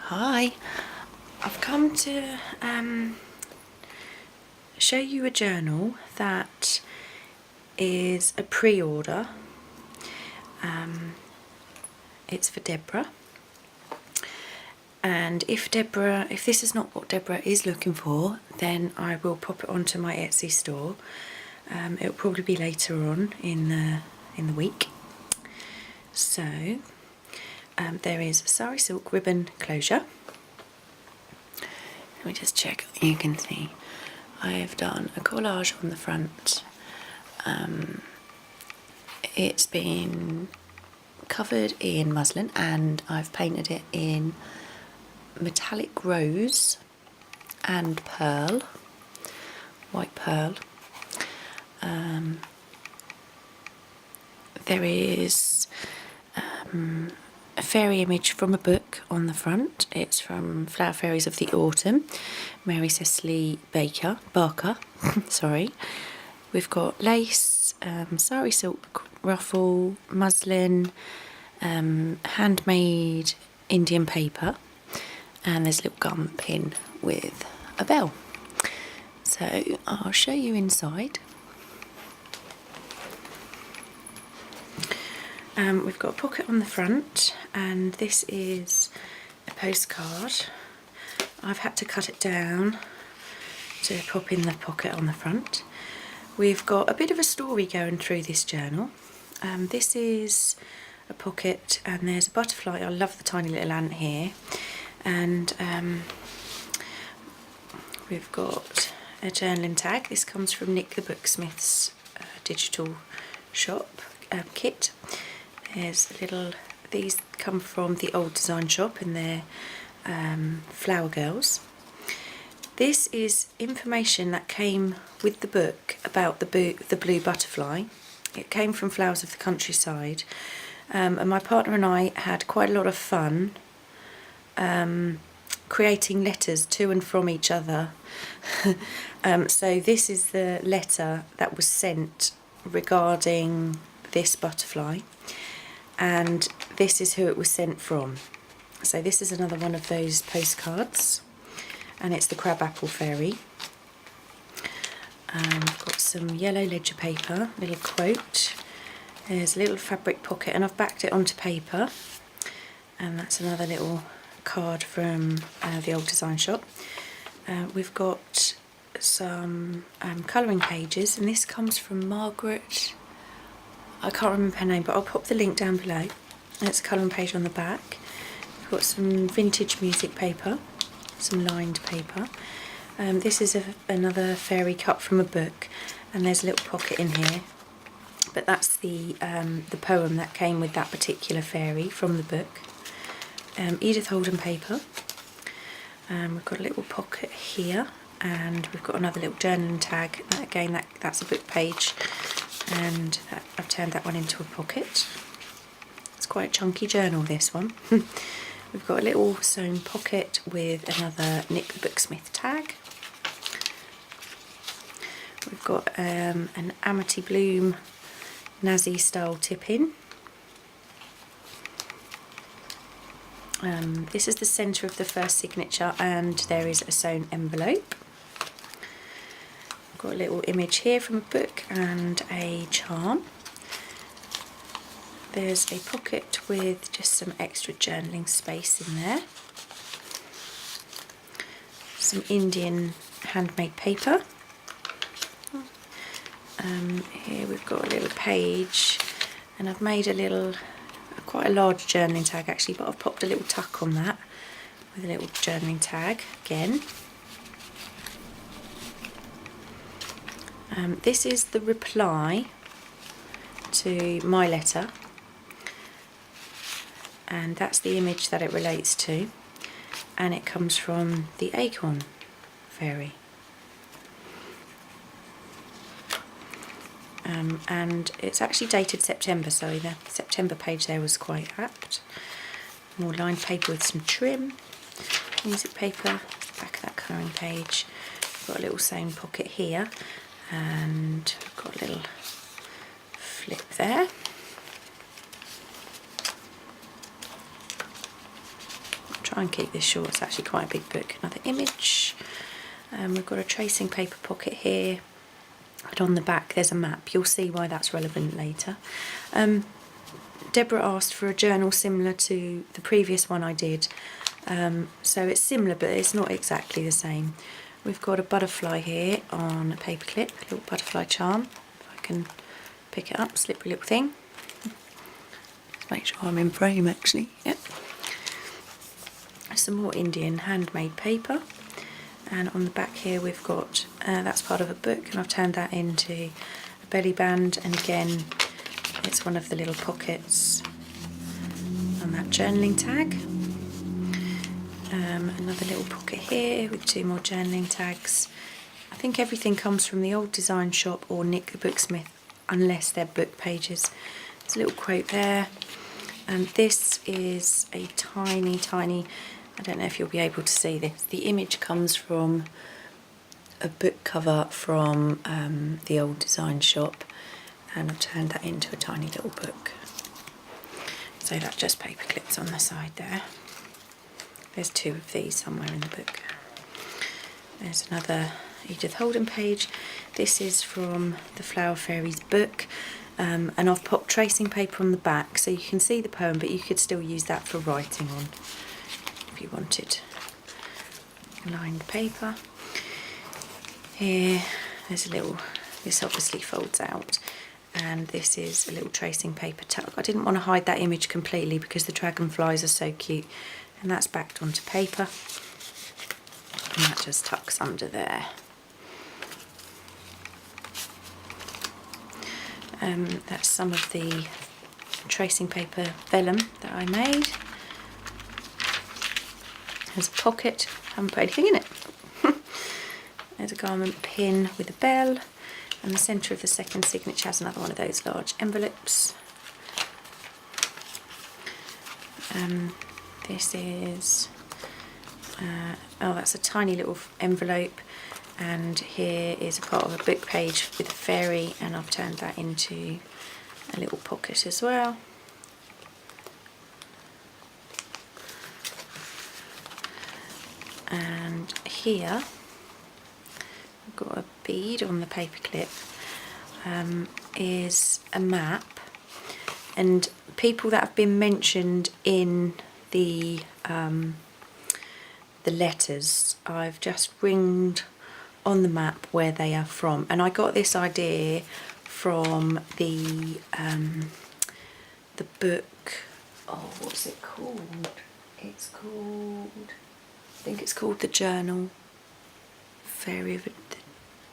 Hi, I've come to show you a journal that is a pre-order. It's for Deborah, and if this is not what Deborah is looking for, then I will pop it onto my Etsy store. It'll probably be later on in the week. So there is sari silk ribbon closure. Let me just check. You can see I have done a collage on the front. It's been covered in muslin and I've painted it in metallic rose and pearl, white pearl. There is a fairy image from a book on the front. It's from Flower Fairies of the Autumn, Mary Cecily Barker. Sorry. We've got lace, sari silk ruffle, muslin, handmade Indian paper, and there's a little gum pin with a bell. So I'll show you inside. We've got a pocket on the front, and this is a postcard. I've had to cut it down to pop in the pocket on the front. We've got a bit of a story going through this journal. This is a pocket and there's a butterfly. I love the tiny little ant here. And we've got a journaling tag. This comes from Nick the Booksmith's digital shop kit. There's a little, these come from the Old Design Shop and they're Flower Girls. This is information that came with the book about the blue butterfly. It came from Flowers of the Countryside, and my partner and I had quite a lot of fun creating letters to and from each other. So this is the letter that was sent regarding this butterfly, and this is who it was sent from. So this is another one of those postcards, and it's the Crabapple Fairy. I've got some yellow ledger paper, little quote. There's a little fabric pocket, and I've backed it onto paper. And that's another little card from the Old Design Shop. We've got some colouring pages, and this comes from Margaret. I can't remember her name, but I'll pop the link down below. And it's a colouring page on the back. We've got some vintage music paper, some lined paper. This is another fairy cut from a book, and there's a little pocket in here. But that's the poem that came with that particular fairy from the book. Edith Holden paper. We've got a little pocket here, and we've got another little journaling tag. Again, that's a book page, and I've turned that one into a pocket. It's quite a chunky journal, this one. We've got a little sewn pocket with another Nick the Booksmith tag. We've got an Amity Bloom Nazi style tip-in. This is the centre of the first signature, and there is a sewn envelope. I've got a little image here from a book and a charm. There's a pocket with just some extra journaling space in there. Some Indian handmade paper. Here we've got a little page, and I've made quite a large journaling tag actually, but I've popped a little tuck on that with a little journaling tag again. This is the reply to my letter, and that's the image that it relates to, and it comes from the Acorn Fairy. And it's actually dated September, so the September page there was quite apt. More lined paper with some trim, music paper, back of that colouring page. Got a little sewn pocket here, and got a little flip there. try and keep this short, it's actually quite a big book. Another image. We've got a tracing paper pocket here, and on the back there's a map. You'll see why that's relevant later. Deborah asked for a journal similar to the previous one I did, so it's similar but it's not exactly the same. We've got a butterfly here on a paper clip, a little butterfly charm. If I can pick it up, slippery little thing. Let's make sure I'm in frame actually. Yep. Some more Indian handmade paper, and on the back here we've got that's part of a book, and I've turned that into a belly band, and again it's one of the little pockets on that journaling tag. Another little pocket here with 2 more journaling tags. I think everything comes from the Old Design Shop or Nick the Booksmith, unless they're book pages. There's a little quote there, and this is a tiny, I don't know if you'll be able to see this. The image comes from a book cover from the Old Design Shop, and I've turned that into a tiny little book. So that just paper clips on the side there. There's 2 of these somewhere in the book. There's another Edith Holden page. This is from the Flower Fairies book, and I've popped tracing paper on the back so you can see the poem, but you could still use that for writing on if you wanted. Lined paper. Here, there's a little, this obviously folds out, and this is a little tracing paper tuck. I didn't want to hide that image completely because the dragonflies are so cute, and that's backed onto paper, and that just tucks under there. That's some of the tracing paper vellum that I made. There's a pocket, haven't put anything in it. There's a garment pin with a bell, and the centre of the second signature has another one of those large envelopes. This is, oh, that's a tiny little envelope, and here is a part of a book page with a fairy, and I've turned that into a little pocket as well. And here I've got a bead on the paper clip, is a map, and people that have been mentioned in the letters, I've just ringed on the map where they are from, and I got this idea from the book, oh, what's it called? It's called, I think it's called The Journal, the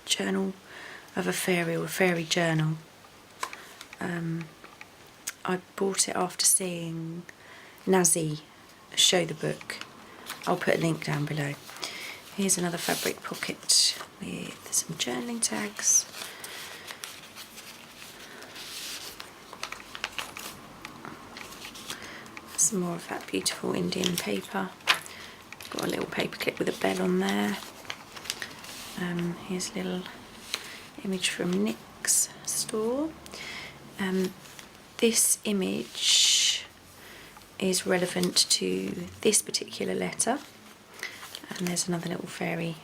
Journal of a Fairy, or a Fairy Journal. I bought it after seeing Nazi show the book. I'll put a link down below. Here's another fabric pocket with some journaling tags. Some more of that beautiful Indian paper. Got a little paper clip with a bell on there. Here's a little image from Nick's store. This image is relevant to this particular letter, and there's another little fairy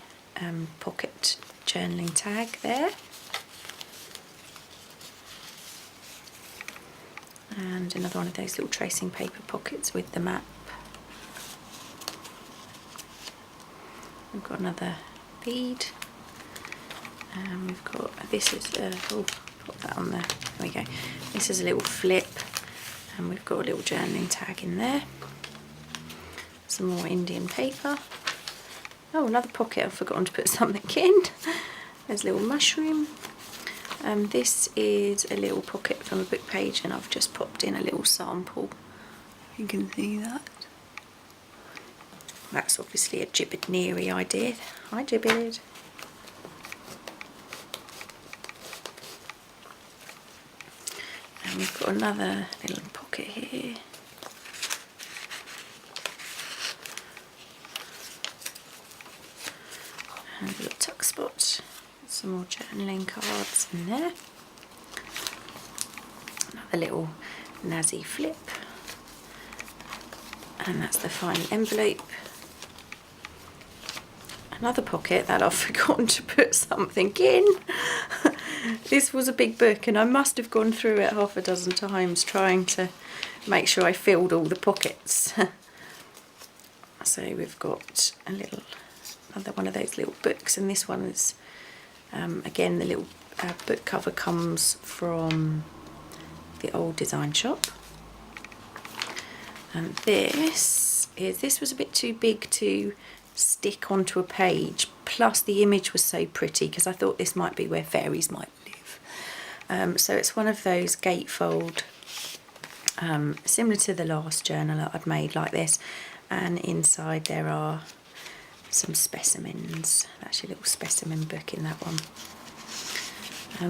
pocket journaling tag there, and another one of those little tracing paper pockets with the map. We've got another bead, and we've got, this is oh, put that on there, there we go. This is a little flip, and we've got a little journaling tag in there. Some more Indian paper. Oh, another pocket, I've forgotten to put something in. There's a little mushroom. This is a little pocket from a book page, and I've just popped in a little sample. You can see that. That's obviously a Gibbard Neary I did. Hi Gibbard. And we've got another little pocket here. And a little tuck spot. Some more journaling cards in there. Another little Nazi flip. And that's the final envelope. Another pocket that I've forgotten to put something in. This was a big book and I must have gone through it half a dozen times trying to make sure I filled all the pockets. So we've got another one of those little books, and this one is, again, the little book cover comes from the Old Design Shop. And this was a bit too big to stick onto a page, plus the image was so pretty because I thought this might be where fairies might live. So it's one of those gatefold, similar to the last journal that I'd made like this, and inside there are some specimens. Actually a little specimen book in that one.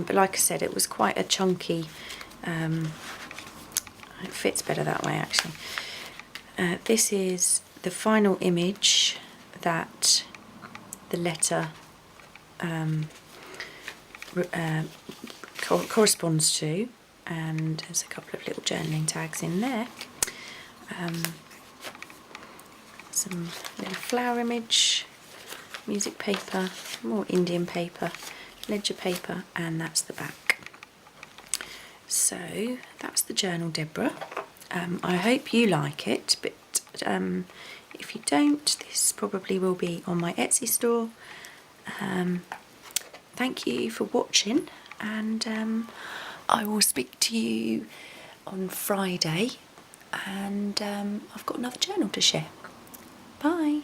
But like I said, it was quite a chunky, it fits better that way actually. This is the final image that the letter corresponds to, and there's a couple of little journaling tags in there. Some little flower image, music paper, more Indian paper, ledger paper, and that's the back. So that's the journal, Deborah. I hope you like it, but if you don't, this probably will be on my Etsy store. Thank you for watching, and I will speak to you on Friday, and I've got another journal to share. Bye.